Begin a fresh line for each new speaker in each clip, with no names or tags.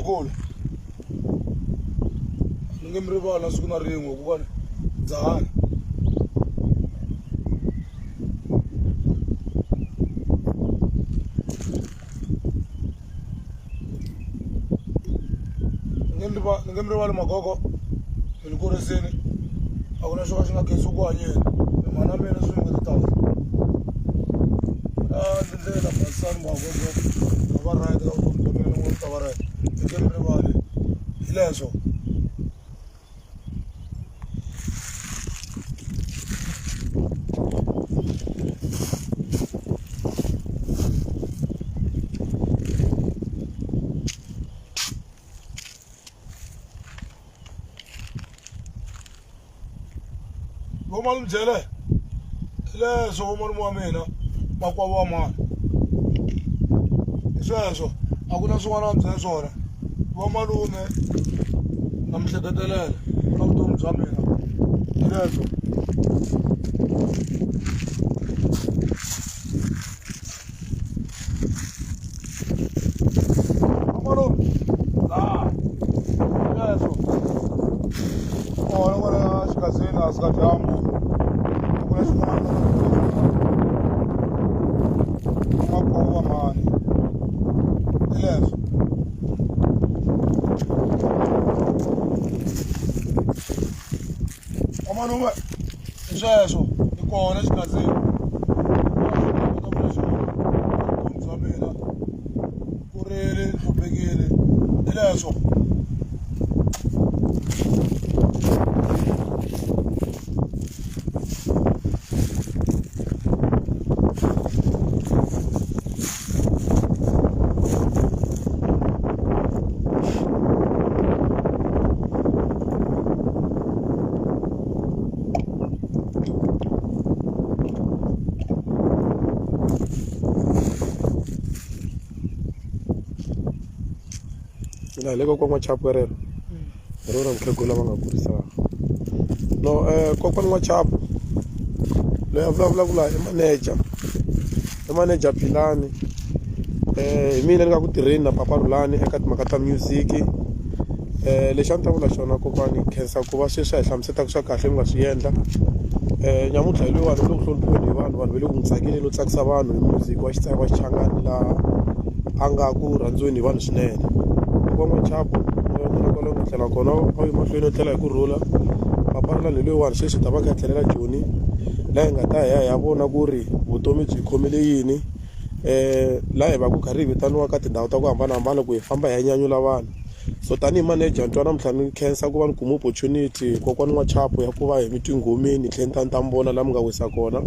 kokolo ni nge mi rivala siku na rin'we hikuva ndza hanya ni nge mi rivali magogo mi ni kurisini a ku na xo ka xi nga khensi ku hanyeni mhana mina swi nga titala ndlela basani magogo a va right ka vutomi bya mina ni n'wi ta va right ni nge mi rivali hi leswo Vomani mi byele hi leswo vomani wa mina makwavo wa mani hi sweswo a ku na swin'wana va byele swona vomalume na mi hleketelele ka vutomi bya mina hi leswo vomalume hi leswo ona kwala xikazini a sika dyambu makwavo wa mani hi leswo vomalume hi sweswo hi kona xikazini vutomi bya mina ku rili hluphekile hi leswo mina le kokwana Chapu rero rona mkhegula va nga kurisana no kokwana wa Chapu loyi a vulavulaka i manager Philani hi mina ni nga ku tirheni na Papa Rhulani eka timhaka ta music lexi a ni ta vula xona kokwani khensa ku va sweswi a hi hlamusetaka swa kahle mi nga swi endla nyamuntlha hi loyiwani u le ku hloniphiweni hi vanhu va le ku n'wi tsakile no tsakisa vanhu hi music wa xichangani laha a nga ku rhandziweni hi vanhu swinene kokwana Chapu na kwala ku tlhela kona a yi mahlweni o tlhela hi kurhula Papa Rhulani hi loyiwani sweswi ta va ka hi tlhelela Joni laha hi nga ta ya vona ku ri vutomi byi khomile yini laha hi va ku karhi hi vitaniwa ka tindhawu ta ku hambanahambana ku hi famba hi ya nyanyula vanhu so tanihi manager ntwa namuntlha ni khensa ku va ni kuma opportunity kokwana wa Chapu ya ku va hi mi tingomeni tlhela ni ta ni ta mi vona laha mi nga wisa kona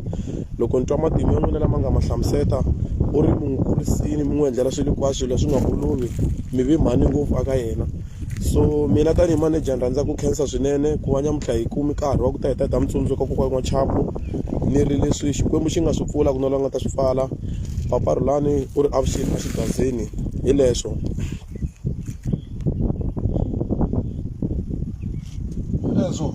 loko ni twa matimu ya n'wina lama nga ma hlamuseta u ri mi n'wi kurisini mi n'wi endlela swilo hinkwaswo leswi nga olovi mi ve mhani ngopfu aka yena so mina tanihi manager ni rhandza ku khensa swinene ku va nyamuntlha hi kumi nkarhi wa ku ta hi ta mi tsundzuka kokwana wa Chapu ni ri leswi xikwembu xi nga swi pfula ku na loyi nga ta swi pfala Papa Rhulani u ri avuxeni a xibazini hi leswo leswo